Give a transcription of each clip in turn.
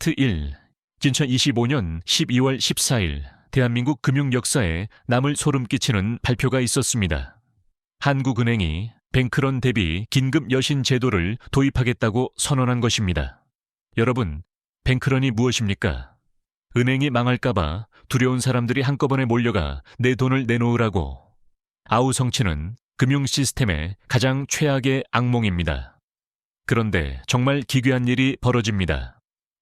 파트 1. 2025년 12월 14일 대한민국 금융 역사에 남을 소름 끼치는 발표가 있었습니다. 한국은행이 뱅크런 대비 긴급 여신 제도를 도입하겠다고 선언한 것입니다. 여러분, 뱅크런이 무엇입니까? 은행이 망할까봐 두려운 사람들이 한꺼번에 몰려가 내 돈을 내놓으라고. 아우성치는 금융 시스템의 가장 최악의 악몽입니다. 그런데 정말 기괴한 일이 벌어집니다.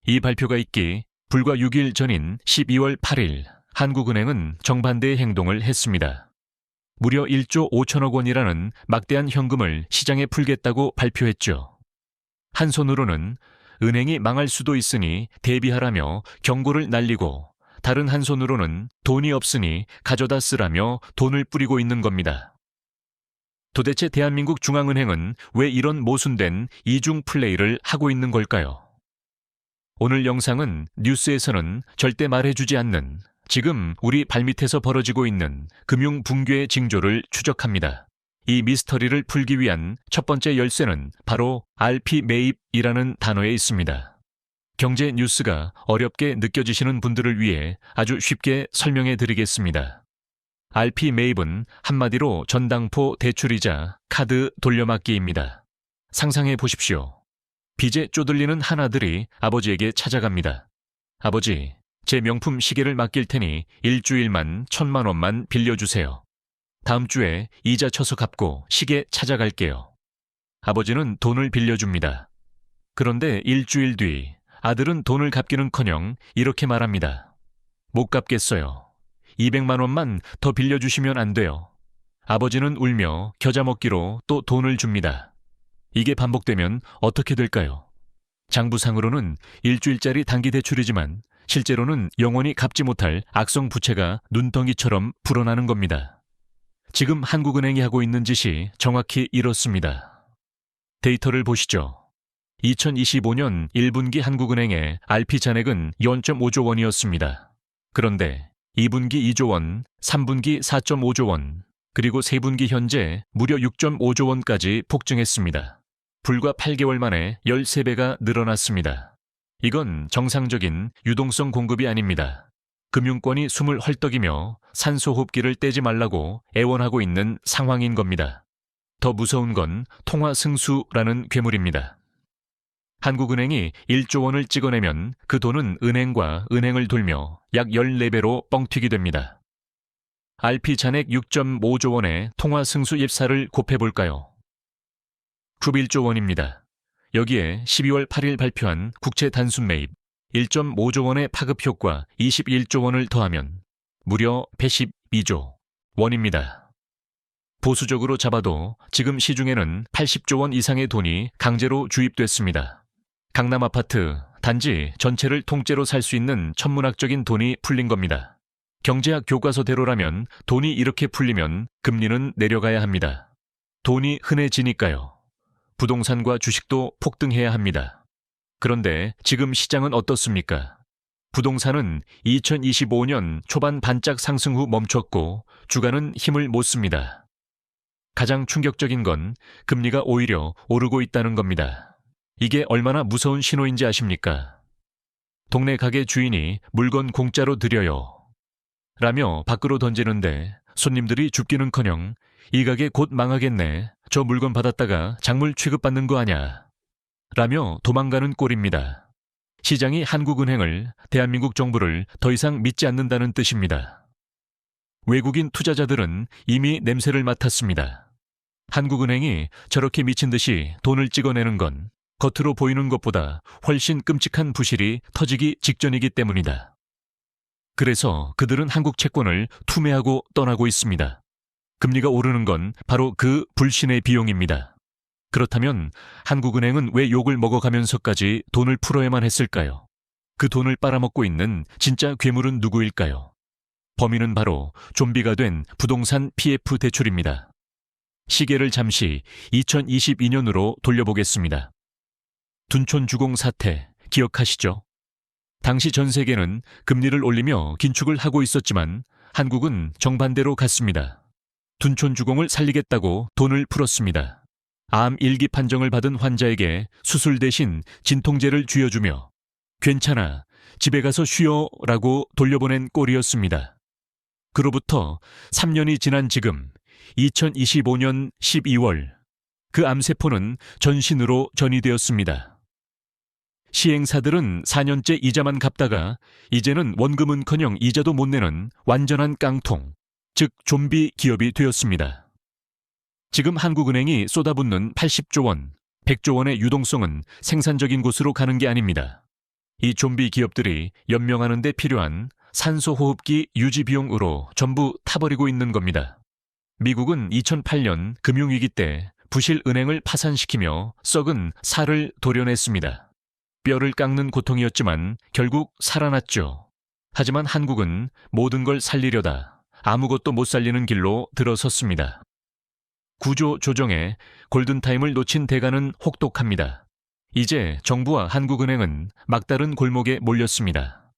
이 발표가 있기 불과 6일 전인 12월 8일 한국은행은 정반대의 행동을 했습니다. 무려 1조 5천억 원이라는 막대한 현금을 시장에 풀겠다고 발표했죠. 한 손으로는 은행이 망할 수도 있으니 대비하라며 경고를 날리고 다른 한 손으로는 돈이 없으니 가져다 쓰라며 돈을 뿌리고 있는 겁니다. 도대체 대한민국 중앙은행은 왜 이런 모순된 이중 플레이를 하고 있는 걸까요? 오늘 영상은 뉴스에서는 절대 말해주지 않는 지금 우리 발밑에서 벌어지고 있는 금융 붕괴의 징조를 추적합니다. 이 미스터리를 풀기 위한 첫 번째 열쇠는 바로 RP 매입이라는 단어에 있습니다. 경제 뉴스가 어렵게 느껴지시는 분들을 위해 아주 쉽게 설명해 드리겠습니다. RP 매입은 한마디로 전당포 대출이자 카드 돌려막기입니다. 상상해 보십시오. 빚에 쪼들리는 한 아들이 아버지에게 찾아갑니다. 아버지, 제 명품 시계를 맡길 테니 일주일만 1,000만 원만 빌려주세요. 다음 주에 이자 쳐서 갚고 시계 찾아갈게요. 아버지는 돈을 빌려줍니다. 그런데 일주일 뒤 아들은 돈을 갚기는커녕 이렇게 말합니다. 못 갚겠어요. 200만 원만 더 빌려주시면 안 돼요. 아버지는 울며 겨자 먹기로 또 돈을 줍니다. 이게 반복되면 어떻게 될까요? 장부상으로는 일주일짜리 단기 대출이지만 실제로는 영원히 갚지 못할 악성 부채가 눈덩이처럼 불어나는 겁니다. 지금 한국은행이 하고 있는 짓이 정확히 이렇습니다. 데이터를 보시죠. 2025년 1분기 한국은행의 RP 잔액은 0.5조 원이었습니다. 그런데 2분기 2조 원, 3분기 4.5조 원, 그리고 3분기 현재 무려 6.5조 원까지 폭증했습니다. 불과 8개월 만에 13배가 늘어났습니다. 이건 정상적인 유동성 공급이 아닙니다. 금융권이 숨을 헐떡이며 산소호흡기를 떼지 말라고 애원하고 있는 상황인 겁니다. 더 무서운 건 통화승수라는 괴물입니다. 한국은행이 1조 원을 찍어내면 그 돈은 은행과 은행을 돌며 약 14배로 뻥튀기 됩니다. RP 잔액 6.5조 원의 통화승수 입사를 곱해볼까요? 11조 원입니다. 여기에 12월 8일 발표한 국채 단순 매입 1.5조 원의 파급 효과 21조 원을 더하면 무려 112조 원입니다. 보수적으로 잡아도 지금 시중에는 80조 원 이상의 돈이 강제로 주입됐습니다. 강남 아파트 단지 전체를 통째로 살 수 있는 천문학적인 돈이 풀린 겁니다. 경제학 교과서대로라면 돈이 이렇게 풀리면 금리는 내려가야 합니다. 돈이 흔해지니까요. 부동산과 주식도 폭등해야 합니다. 그런데 지금 시장은 어떻습니까? 부동산은 2025년 초반 반짝 상승 후 멈췄고 주가는 힘을 못 씁니다. 가장 충격적인 건 금리가 오히려 오르고 있다는 겁니다. 이게 얼마나 무서운 신호인지 아십니까? 동네 가게 주인이 물건 공짜로 드려요. 라며 밖으로 던지는데 손님들이 줍기는커녕 이 가게 곧 망하겠네. 저 물건 받았다가 작물 취급받는 거 아냐. 라며 도망가는 꼴입니다. 시장이 한국은행을, 대한민국 정부를 더 이상 믿지 않는다는 뜻입니다. 외국인 투자자들은 이미 냄새를 맡았습니다. 한국은행이 저렇게 미친 듯이 돈을 찍어내는 건 겉으로 보이는 것보다 훨씬 끔찍한 부실이 터지기 직전이기 때문이다. 그래서 그들은 한국 채권을 투매하고 떠나고 있습니다. 금리가 오르는 건 바로 그 불신의 비용입니다. 그렇다면 한국은행은 왜 욕을 먹어가면서까지 돈을 풀어야만 했을까요? 그 돈을 빨아먹고 있는 진짜 괴물은 누구일까요? 범인은 바로 좀비가 된 부동산 PF 대출입니다. 시계를 잠시 2022년으로 돌려보겠습니다. 둔촌주공 사태 기억하시죠? 당시 전 세계는 금리를 올리며 긴축을 하고 있었지만 한국은 정반대로 갔습니다. 둔촌주공을 살리겠다고 돈을 풀었습니다. 암 1기 판정을 받은 환자에게 수술 대신 진통제를 쥐어주며 괜찮아. 집에 가서 쉬어 라고 돌려보낸 꼴이었습니다. 그로부터 3년이 지난 지금 2025년 12월 그 암세포는 전신으로 전이되었습니다. 시행사들은 4년째 이자만 갚다가 이제는 원금은커녕 이자도 못 내는 완전한 깡통, 즉 좀비 기업이 되었습니다. 지금 한국은행이 쏟아붓는 80조 원, 100조 원의 유동성은 생산적인 곳으로 가는 게 아닙니다. 이 좀비 기업들이 연명하는 데 필요한 산소호흡기 유지 비용으로 전부 타버리고 있는 겁니다. 미국은 2008년 금융위기 때 부실 은행을 파산시키며 썩은 살을 도려냈습니다. 뼈를 깎는 고통이었지만 결국 살아났죠. 하지만 한국은 모든 걸 살리려다 아무것도 못 살리는 길로 들어섰습니다. 구조 조정에 골든타임을 놓친 대가는 혹독합니다. 이제 정부와 한국은행은 막다른 골목에 몰렸습니다.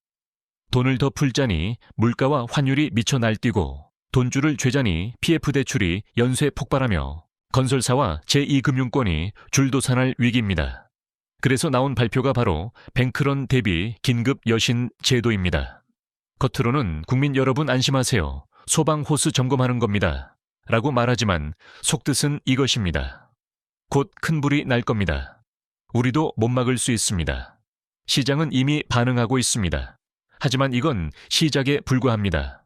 돈을 더 풀자니 물가와 환율이 미쳐 날뛰고 돈줄을 죄자니 PF 대출이 연쇄 폭발하며 건설사와 제2금융권이 줄도산할 위기입니다. 그래서 나온 발표가 바로 뱅크런 대비 긴급 여신 제도입니다. 겉으로는 국민 여러분 안심하세요. 소방호스 점검하는 겁니다. 라고 말하지만 속뜻은 이것입니다. 곧 큰 불이 날 겁니다. 우리도 못 막을 수 있습니다. 시장은 이미 반응하고 있습니다. 하지만 이건 시작에 불과합니다.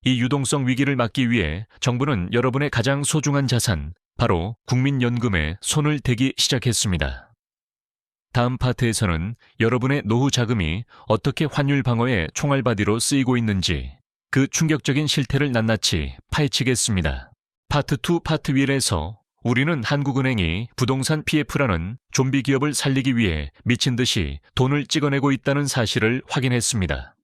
이 유동성 위기를 막기 위해 정부는 여러분의 가장 소중한 자산, 바로 국민연금에 손을 대기 시작했습니다. 다음 파트에서는 여러분의 노후 자금이 어떻게 환율 방어의 총알바디로 쓰이고 있는지 그 충격적인 실태를 낱낱이 파헤치겠습니다. 파트 2, 파트 1에서 우리는 한국은행이 부동산 PF라는 좀비 기업을 살리기 위해 미친 듯이 돈을 찍어내고 있다는 사실을 확인했습니다.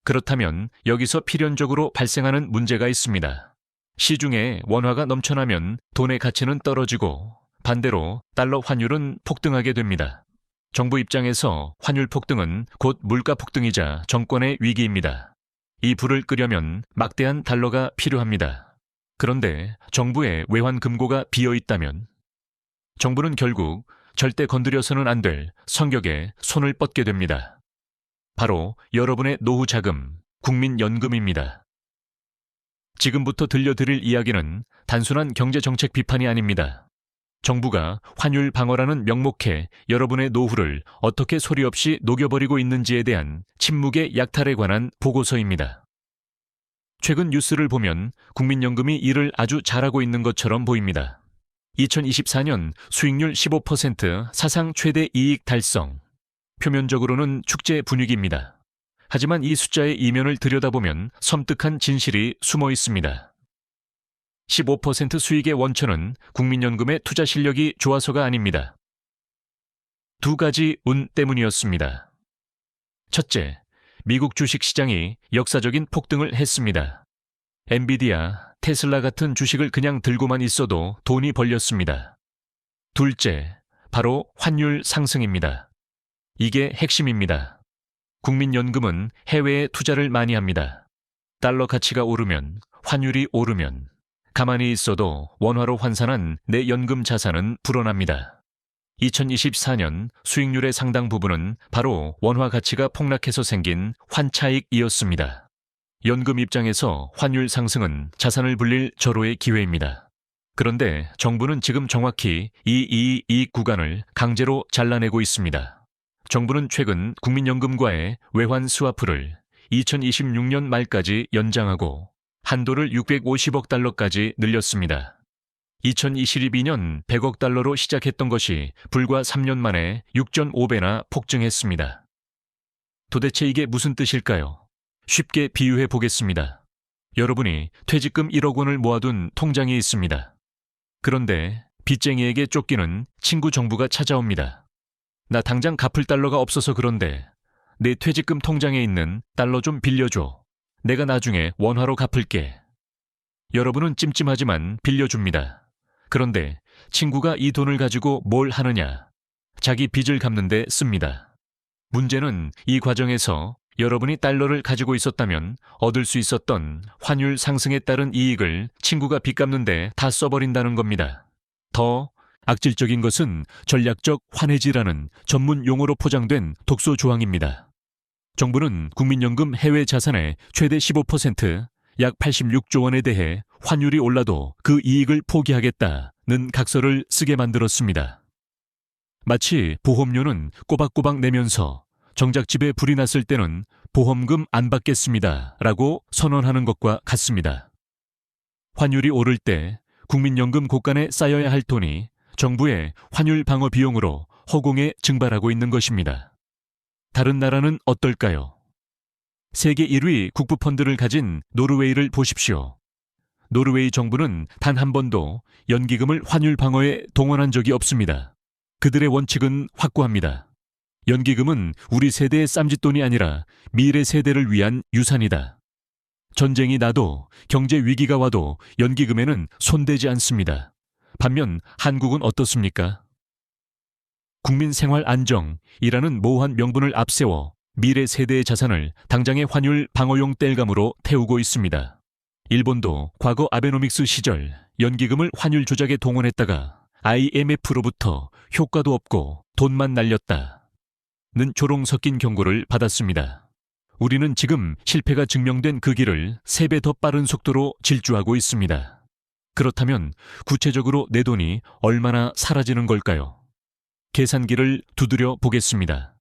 그렇다면 여기서 필연적으로 발생하는 문제가 있습니다. 시중에 원화가 넘쳐나면 돈의 가치는 떨어지고 반대로 달러 환율은 폭등하게 됩니다. 정부 입장에서 환율 폭등은 곧 물가 폭등이자 정권의 위기입니다. 이 불을 끄려면 막대한 달러가 필요합니다. 그런데 정부의 외환 금고가 비어 있다면 정부는 결국 절대 건드려서는 안 될 성격에 손을 뻗게 됩니다. 바로 여러분의 노후 자금, 국민연금입니다. 지금부터 들려드릴 이야기는 단순한 경제정책 비판이 아닙니다. 정부가 환율 방어라는 명목해 여러분의 노후를 어떻게 소리 없이 녹여버리고 있는지에 대한 침묵의 약탈에 관한 보고서입니다. 최근 뉴스를 보면 국민연금이 일을 아주 잘하고 있는 것처럼 보입니다. 2024년 수익률 15% 사상 최대 이익 달성. 표면적으로는 축제 분위기입니다. 하지만 이 숫자의 이면을 들여다보면 섬뜩한 진실이 숨어 있습니다. 15% 수익의 원천은 국민연금의 투자 실력이 좋아서가 아닙니다. 두 가지 운 때문이었습니다. 첫째, 미국 주식시장이 역사적인 폭등을 했습니다. 엔비디아, 테슬라 같은 주식을 그냥 들고만 있어도 돈이 벌렸습니다. 둘째, 바로 환율 상승입니다. 이게 핵심입니다. 국민연금은 해외에 투자를 많이 합니다. 달러 가치가 오르면, 환율이 오르면 가만히 있어도 원화로 환산한 내 연금 자산은 불어납니다. 2024년 수익률의 상당 부분은 바로 원화 가치가 폭락해서 생긴 환차익이었습니다. 연금 입장에서 환율 상승은 자산을 불릴 절호의 기회입니다. 그런데 정부는 지금 정확히 이 이익 구간을 강제로 잘라내고 있습니다. 정부는 최근 국민연금과의 외환 스와프를 2026년 말까지 연장하고 한도를 650억 달러까지 늘렸습니다. 2022년 100억 달러로 시작했던 것이 불과 3년 만에 6.5배나 폭증했습니다. 도대체 이게 무슨 뜻일까요? 쉽게 비유해 보겠습니다. 여러분이 퇴직금 1억 원을 모아둔 통장이 있습니다. 그런데 빚쟁이에게 쫓기는 친구 정부가 찾아옵니다. 나 당장 갚을 달러가 없어서 그런데 내 퇴직금 통장에 있는 달러 좀 빌려줘. 내가 나중에 원화로 갚을게. 여러분은 찜찜하지만 빌려줍니다. 그런데 친구가 이 돈을 가지고 뭘 하느냐? 자기 빚을 갚는 데 씁니다. 문제는 이 과정에서 여러분이 달러를 가지고 있었다면 얻을 수 있었던 환율 상승에 따른 이익을 친구가 빚 갚는 데 다 써버린다는 겁니다. 더 악질적인 것은 전략적 환해지라는 전문 용어로 포장된 독소 조항입니다. 정부는 국민연금 해외 자산의 최대 15%, 약 86조 원에 대해 환율이 올라도 그 이익을 포기하겠다는 각서를 쓰게 만들었습니다. 마치 보험료는 꼬박꼬박 내면서 정작 집에 불이 났을 때는 보험금 안 받겠습니다 라고 선언하는 것과 같습니다. 환율이 오를 때 국민연금 곳간에 쌓여야 할 돈이 정부의 환율 방어 비용으로 허공에 증발하고 있는 것입니다. 다른 나라는 어떨까요? 세계 1위 국부펀드를 가진 노르웨이를 보십시오. 노르웨이 정부는 단 한 번도 연기금을 환율 방어에 동원한 적이 없습니다. 그들의 원칙은 확고합니다. 연기금은 우리 세대의 쌈짓돈이 아니라 미래 세대를 위한 유산이다. 전쟁이 나도 경제 위기가 와도 연기금에는 손대지 않습니다. 반면 한국은 어떻습니까? 국민 생활 안정이라는 모호한 명분을 앞세워 미래 세대의 자산을 당장의 환율 방어용 땔감으로 태우고 있습니다. 일본도 과거 아베노믹스 시절 연기금을 환율 조작에 동원했다가 IMF로부터 효과도 없고 돈만 날렸다는 조롱 섞인 경고를 받았습니다. 우리는 지금 실패가 증명된 그 길을 3배 더 빠른 속도로 질주하고 있습니다. 그렇다면 구체적으로 내 돈이 얼마나 사라지는 걸까요? 계산기를 두드려 보겠습니다.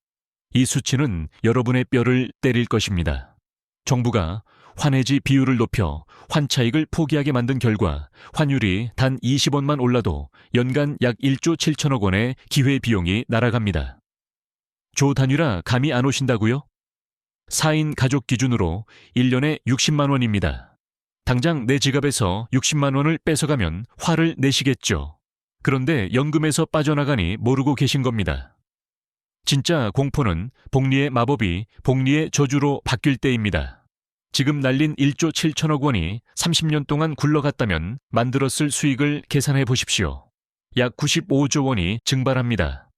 이 수치는 여러분의 뼈를 때릴 것입니다. 정부가 환해지 비율을 높여 환차익을 포기하게 만든 결과 환율이 단 20원만 올라도 연간 약 1조 7천억 원의 기회비용이 날아갑니다. 조 단위라 감이 안 오신다고요? 4인 가족 기준으로 1년에 60만 원입니다. 당장 내 지갑에서 60만 원을 뺏어가면 화를 내시겠죠. 그런데 연금에서 빠져나가니 모르고 계신 겁니다. 진짜 공포는 복리의 마법이 복리의 저주로 바뀔 때입니다. 지금 날린 1조 7천억 원이 30년 동안 굴러갔다면 만들었을 수익을 계산해 보십시오. 약 95조 원이 증발합니다.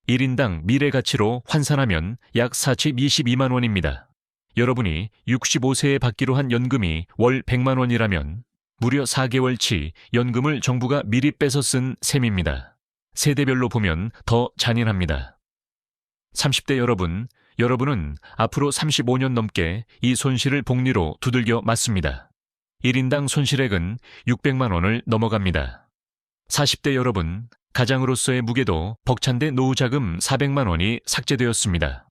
1인당 미래 가치로 환산하면 약 422만 원입니다. 여러분이 65세에 받기로 한 연금이 월 100만 원이라면 무려 4개월치 연금을 정부가 미리 뺏어 쓴 셈입니다. 세대별로 보면 더 잔인합니다. 30대 여러분은 앞으로 35년 넘게 이 손실을 복리로 두들겨 맞습니다. 1인당 손실액은 600만 원을 넘어갑니다. 40대 여러분, 가장으로서의 무게도 벅찬데 노후자금 400만 원이 삭제되었습니다.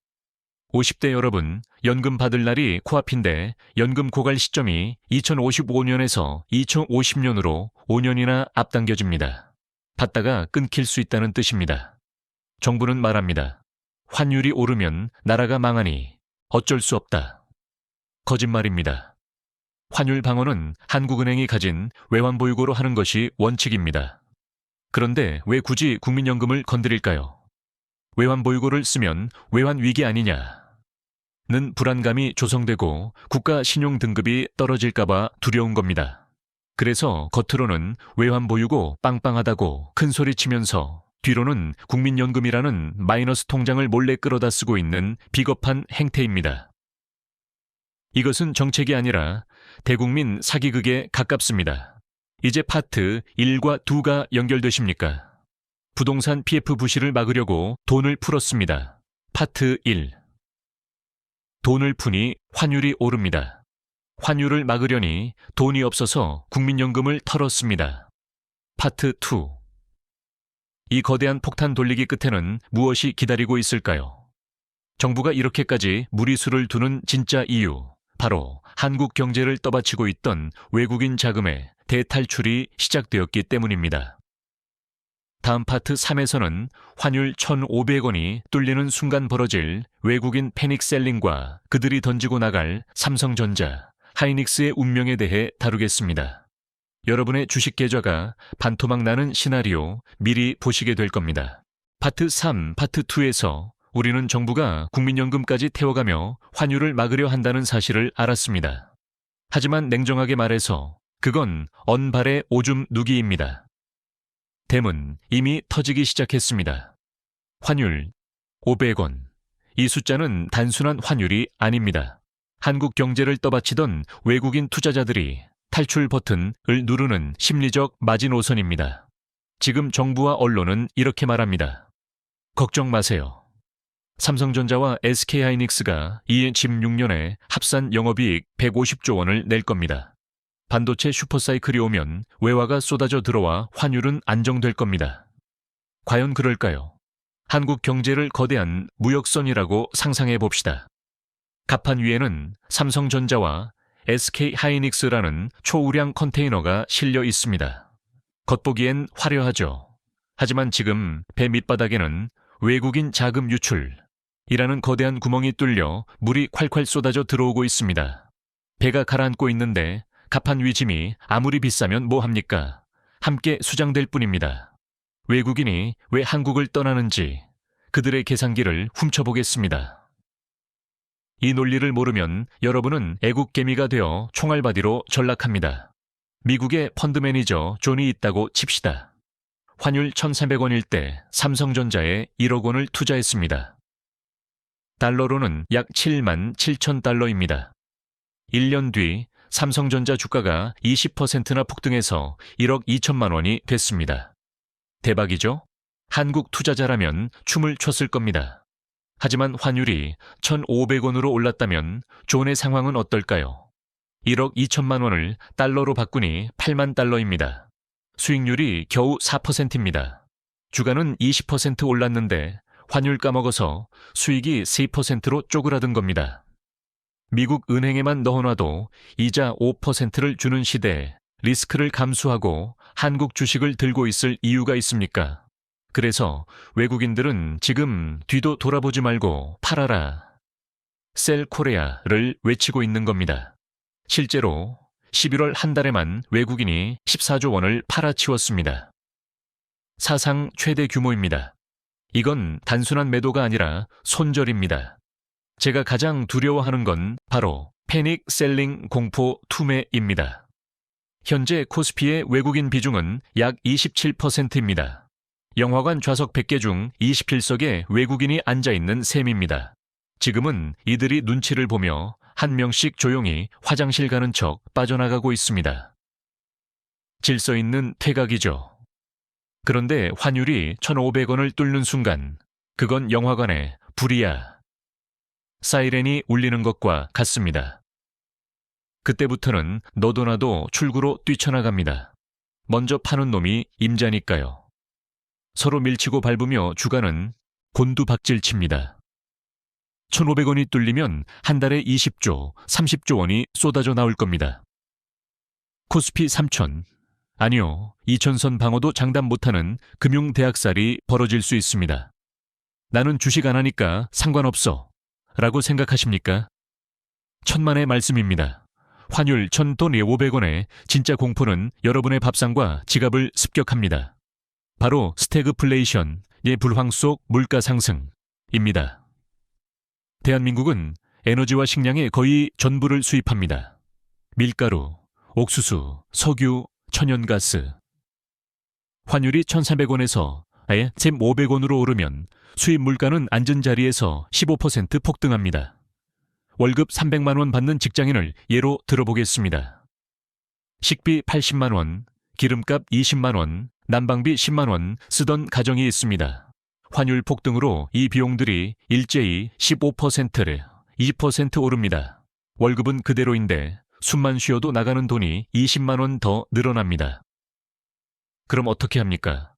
50대 여러분, 연금 받을 날이 코앞인데 연금 고갈 시점이 2055년에서 2050년으로 5년이나 앞당겨집니다. 받다가 끊길 수 있다는 뜻입니다. 정부는 말합니다. 환율이 오르면 나라가 망하니 어쩔 수 없다. 거짓말입니다. 환율 방어는 한국은행이 가진 외환보유고로 하는 것이 원칙입니다. 그런데 왜 굳이 국민연금을 건드릴까요? 외환보유고를 쓰면 외환위기 아니냐는 불안감이 조성되고 국가 신용등급이 떨어질까봐 두려운 겁니다. 그래서 겉으로는 외환보유고 빵빵하다고 큰소리치면서 뒤로는 국민연금이라는 마이너스 통장을 몰래 끌어다 쓰고 있는 비겁한 행태입니다. 이것은 정책이 아니라 대국민 사기극에 가깝습니다. 이제 파트 1과 2가 연결되십니까? 부동산 PF 부실을 막으려고 돈을 풀었습니다. 파트 1. 돈을 푸니 환율이 오릅니다. 환율을 막으려니 돈이 없어서 국민연금을 털었습니다. 파트 2. 이 거대한 폭탄 돌리기 끝에는 무엇이 기다리고 있을까요? 정부가 이렇게까지 무리수를 두는 진짜 이유, 바로 한국 경제를 떠받치고 있던 외국인 자금의 대탈출이 시작되었기 때문입니다. 다음 파트 3에서는 환율 1,500원이 뚫리는 순간 벌어질 외국인 패닉셀링과 그들이 던지고 나갈 삼성전자, 하이닉스의 운명에 대해 다루겠습니다. 여러분의 주식 계좌가 반토막 나는 시나리오 미리 보시게 될 겁니다. 파트 3, 파트 2에서 우리는 정부가 국민연금까지 태워가며 환율을 막으려 한다는 사실을 알았습니다. 하지만 냉정하게 말해서 그건 언발의 오줌 누기입니다. 댐은 이미 터지기 시작했습니다. 환율 500원. 이 숫자는 단순한 환율이 아닙니다. 한국 경제를 떠받치던 외국인 투자자들이 탈출 버튼을 누르는 심리적 마지노선입니다. 지금 정부와 언론은 이렇게 말합니다. 걱정 마세요. 삼성전자와 SK하이닉스가 2016년에 합산 영업이익 150조 원을 낼 겁니다. 반도체 슈퍼사이클이 오면 외화가 쏟아져 들어와 환율은 안정될 겁니다. 과연 그럴까요? 한국 경제를 거대한 무역선이라고 상상해 봅시다. 갑판 위에는 삼성전자와 SK하이닉스라는 초우량 컨테이너가 실려 있습니다. 겉보기엔 화려하죠. 하지만 지금 배 밑바닥에는 외국인 자금 유출이라는 거대한 구멍이 뚫려 물이 콸콸 쏟아져 들어오고 있습니다. 배가 가라앉고 있는데 갑판 위 짐이 아무리 비싸면 뭐합니까? 함께 수장될 뿐입니다. 외국인이 왜 한국을 떠나는지 그들의 계산기를 훔쳐보겠습니다. 이 논리를 모르면 여러분은 애국개미가 되어 총알바디로 전락합니다. 미국의 펀드 매니저 존이 있다고 칩시다. 환율 1,300원일 때 삼성전자에 1억 원을 투자했습니다. 달러로는 약 7만 7천 달러입니다. 1년 뒤 삼성전자 주가가 20%나 폭등해서 1억 2천만 원이 됐습니다. 대박이죠? 한국 투자자라면 춤을 췄을 겁니다. 하지만 환율이 1,500원으로 올랐다면 존의 상황은 어떨까요? 1억 2천만 원을 달러로 바꾸니 8만 달러입니다. 수익률이 겨우 4%입니다. 주가는 20% 올랐는데 환율 까먹어서 수익이 3%로 쪼그라든 겁니다. 미국 은행에만 넣어놔도 이자 5%를 주는 시대에 리스크를 감수하고 한국 주식을 들고 있을 이유가 있습니까? 그래서 외국인들은 지금 뒤도 돌아보지 말고 팔아라, 셀 코리아를 외치고 있는 겁니다. 실제로 11월 한 달에만 외국인이 14조 원을 팔아치웠습니다. 사상 최대 규모입니다. 이건 단순한 매도가 아니라 손절입니다. 제가 가장 두려워하는 건 바로 패닉 셀링 공포 투매입니다. 현재 코스피의 외국인 비중은 약 27%입니다. 영화관 좌석 100개 중 27석에 외국인이 앉아있는 셈입니다. 지금은 이들이 눈치를 보며 한 명씩 조용히 화장실 가는 척 빠져나가고 있습니다. 질서 있는 퇴각이죠. 그런데 환율이 1,500원을 뚫는 순간 그건 영화관에 불이야, 사이렌이 울리는 것과 같습니다. 그때부터는 너도 나도 출구로 뛰쳐나갑니다. 먼저 파는 놈이 임자니까요. 서로 밀치고 밟으며 주가는 곤두박질칩니다. 1,500원이 뚫리면 한 달에 20조, 30조 원이 쏟아져 나올 겁니다. 코스피 3,000, 아니요, 2,000선 방어도 장담 못하는 금융대학살이 벌어질 수 있습니다. 나는 주식 안 하니까 상관없어 라고 생각하십니까? 천만의 말씀입니다. 환율 1,000돈 500원에 진짜 공포는 여러분의 밥상과 지갑을 습격합니다. 바로 스태그플레이션의 불황 속 물가 상승입니다. 대한민국은 에너지와 식량의 거의 전부를 수입합니다. 밀가루, 옥수수, 석유, 천연가스. 환율이 1,300원에서 아예 1,500원으로 오르면 수입 물가는 앉은 자리에서 15% 폭등합니다. 월급 300만 원 받는 직장인을 예로 들어보겠습니다. 식비 80만 원, 기름값 20만 원, 난방비 10만 원 쓰던 가정이 있습니다. 환율 폭등으로 이 비용들이 일제히 15%를 20% 오릅니다. 월급은 그대로인데 숨만 쉬어도 나가는 돈이 20만 원 더 늘어납니다. 그럼 어떻게 합니까?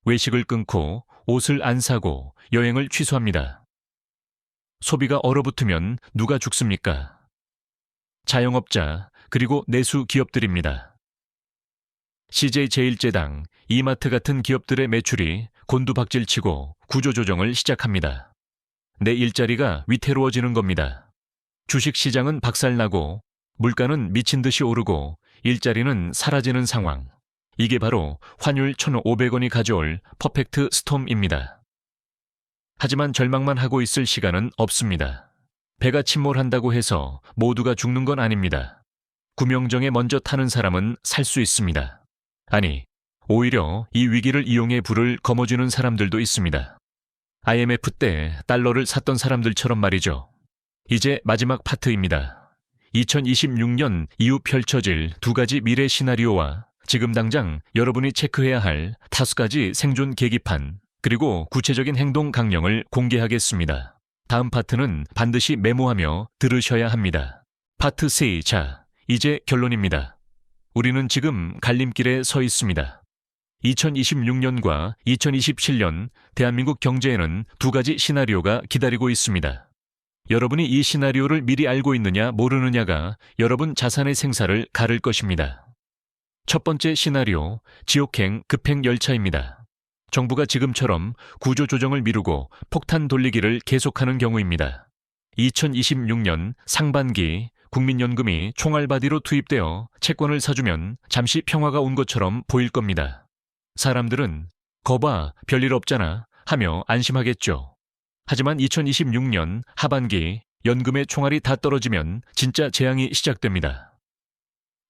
외식을 끊고 옷을 안 사고 여행을 취소합니다. 소비가 얼어붙으면 누가 죽습니까? 자영업자 그리고 내수 기업들입니다. CJ제일제당, 이마트 같은 기업들의 매출이 곤두박질치고 구조조정을 시작합니다. 내 일자리가 위태로워지는 겁니다. 주식시장은 박살나고 물가는 미친 듯이 오르고 일자리는 사라지는 상황. 이게 바로 환율 1,500원이 가져올 퍼펙트 스톰입니다. 하지만 절망만 하고 있을 시간은 없습니다. 배가 침몰한다고 해서 모두가 죽는 건 아닙니다. 구명정에 먼저 타는 사람은 살 수 있습니다. 아니, 오히려 이 위기를 이용해 불을 거머쥐는 사람들도 있습니다. IMF 때 달러를 샀던 사람들처럼 말이죠. 이제 마지막 파트입니다. 2026년 이후 펼쳐질 두 가지 미래 시나리오와 지금 당장 여러분이 체크해야 할 5가지 생존 계기판, 그리고 구체적인 행동 강령을 공개하겠습니다. 다음 파트는 반드시 메모하며 들으셔야 합니다. 파트 C. 자, 이제 결론입니다. 우리는 지금 갈림길에 서 있습니다. 2026년과 2027년 대한민국 경제에는 두 가지 시나리오가 기다리고 있습니다. 여러분이 이 시나리오를 미리 알고 있느냐 모르느냐가 여러분 자산의 생사를 가를 것입니다. 첫 번째 시나리오, 지옥행 급행 열차입니다. 정부가 지금처럼 구조조정을 미루고 폭탄 돌리기를 계속하는 경우입니다. 2026년 상반기 국민연금이 총알바디로 투입되어 채권을 사주면 잠시 평화가 온 것처럼 보일 겁니다. 사람들은 거봐, 별일 없잖아 하며 안심하겠죠. 하지만 2026년 하반기 연금의 총알이 다 떨어지면 진짜 재앙이 시작됩니다.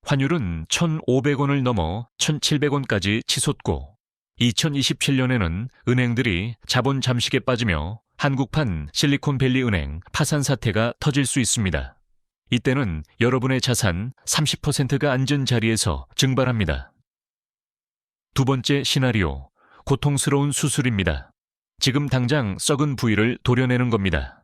환율은 1,500원을 넘어 1,700원까지 치솟고 2027년에는 은행들이 자본 잠식에 빠지며 한국판 실리콘밸리 은행 파산 사태가 터질 수 있습니다. 이때는 여러분의 자산 30%가 앉은 자리에서 증발합니다. 두 번째 시나리오, 고통스러운 수술입니다. 지금 당장 썩은 부위를 도려내는 겁니다.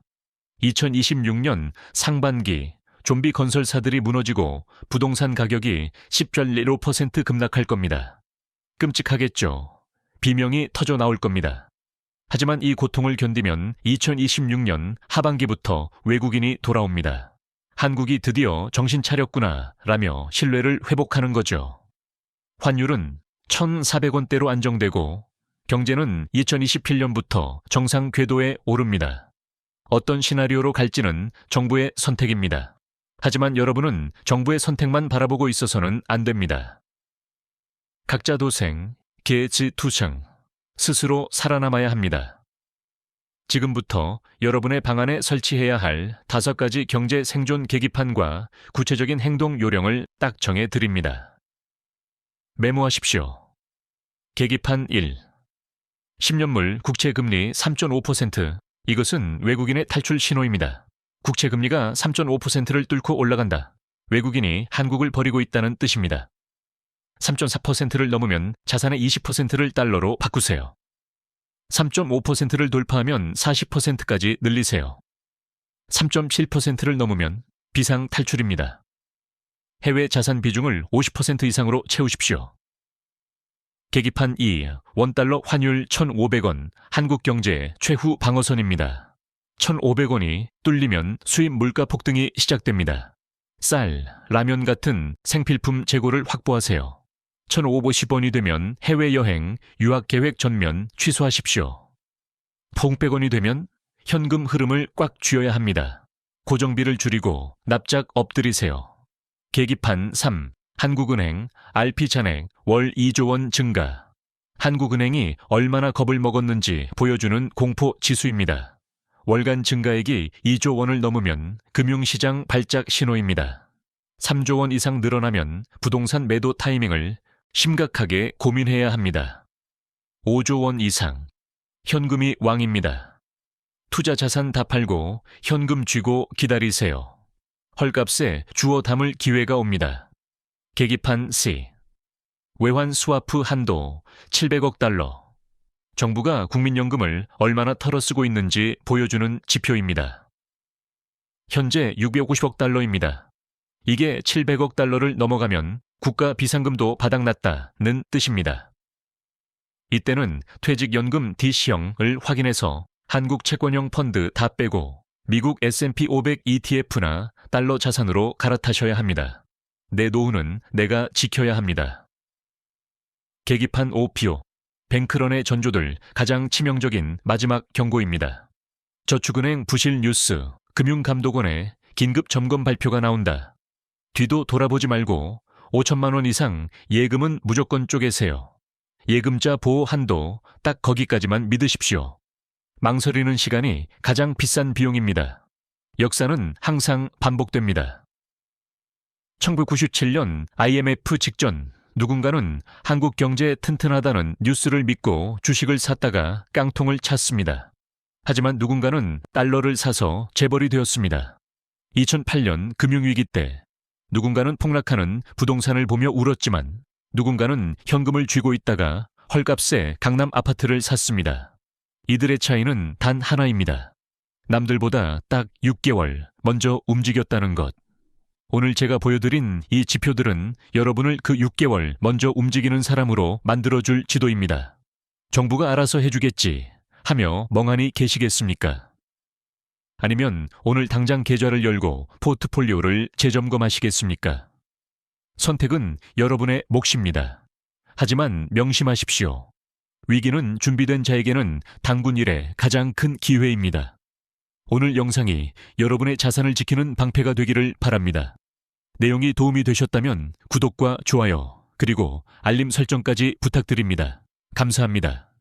2026년 상반기 좀비 건설사들이 무너지고 부동산 가격이 10.15% 급락할 겁니다. 끔찍하겠죠. 비명이 터져 나올 겁니다. 하지만 이 고통을 견디면 2026년 하반기부터 외국인이 돌아옵니다. 한국이 드디어 정신 차렸구나 라며 신뢰를 회복하는 거죠. 환율은 1,400원대로 안정되고 경제는 2027년부터 정상 궤도에 오릅니다. 어떤 시나리오로 갈지는 정부의 선택입니다. 하지만 여러분은 정부의 선택만 바라보고 있어서는 안 됩니다. 각자 도생, 계지투생, 스스로 살아남아야 합니다. 지금부터 여러분의 방안에 설치해야 할 5가지 경제 생존 계기판과 구체적인 행동 요령을 딱 정해 드립니다. 메모하십시오. 계기판 1. 10년물 국채금리 3.5%. 이것은 외국인의 탈출 신호입니다. 국채금리가 3.5%를 뚫고 올라간다. 외국인이 한국을 버리고 있다는 뜻입니다. 3.4%를 넘으면 자산의 20%를 달러로 바꾸세요. 3.5%를 돌파하면 40%까지 늘리세요. 3.7%를 넘으면 비상 탈출입니다. 해외 자산 비중을 50% 이상으로 채우십시오. 계기판 2. 원달러 환율 1,500원, 한국 경제 최후 방어선입니다. 1,500원이 뚫리면 수입 물가 폭등이 시작됩니다. 쌀, 라면 같은 생필품 재고를 확보하세요. 1,550원이 되면 해외여행, 유학계획 전면 취소하십시오. 1,500원이 되면 현금 흐름을 꽉 쥐어야 합니다. 고정비를 줄이고 납작 엎드리세요. 계기판 3. 한국은행 RP 잔액 월 2조 원 증가. 한국은행이 얼마나 겁을 먹었는지 보여주는 공포 지수입니다. 월간 증가액이 2조 원을 넘으면 금융시장 발작 신호입니다. 3조 원 이상 늘어나면 부동산 매도 타이밍을 심각하게 고민해야 합니다. 5조 원 이상. 현금이 왕입니다. 투자 자산 다 팔고 현금 쥐고 기다리세요. 헐값에 주워 담을 기회가 옵니다. 계기판 C. 외환 스와프 한도 700억 달러. 정부가 국민연금을 얼마나 털어쓰고 있는지 보여주는 지표입니다. 현재 650억 달러입니다. 이게 700억 달러를 넘어가면 국가 비상금도 바닥났다는 뜻입니다. 이때는 퇴직연금 DC형을 확인해서 한국 채권형 펀드 다 빼고 미국 S&P 500 ETF나 달러 자산으로 갈아타셔야 합니다. 내 노후는 내가 지켜야 합니다. 계기판 OPO, 뱅크런의 전조들 가장 치명적인 마지막 경고입니다. 저축은행 부실 뉴스, 금융감독원의 긴급 점검 발표가 나온다. 뒤도 돌아보지 말고 5천만 원 이상 예금은 무조건 쪼개세요. 예금자 보호 한도 딱 거기까지만 믿으십시오. 망설이는 시간이 가장 비싼 비용입니다. 역사는 항상 반복됩니다. 1997년 IMF 직전 누군가는 한국 경제 튼튼하다는 뉴스를 믿고 주식을 샀다가 깡통을 찼습니다. 하지만 누군가는 달러를 사서 재벌이 되었습니다. 2008년 금융위기 때 누군가는 폭락하는 부동산을 보며 울었지만 누군가는 현금을 쥐고 있다가 헐값에 강남 아파트를 샀습니다. 이들의 차이는 단 하나입니다. 남들보다 딱 6개월 먼저 움직였다는 것. 오늘 제가 보여드린 이 지표들은 여러분을 그 6개월 먼저 움직이는 사람으로 만들어줄 지도입니다. 정부가 알아서 해주겠지 하며 멍하니 계시겠습니까? 아니면 오늘 당장 계좌를 열고 포트폴리오를 재점검하시겠습니까? 선택은 여러분의 몫입니다. 하지만 명심하십시오. 위기는 준비된 자에게는 당군 일의 가장 큰 기회입니다. 오늘 영상이 여러분의 자산을 지키는 방패가 되기를 바랍니다. 내용이 도움이 되셨다면 구독과 좋아요, 그리고 알림 설정까지 부탁드립니다. 감사합니다.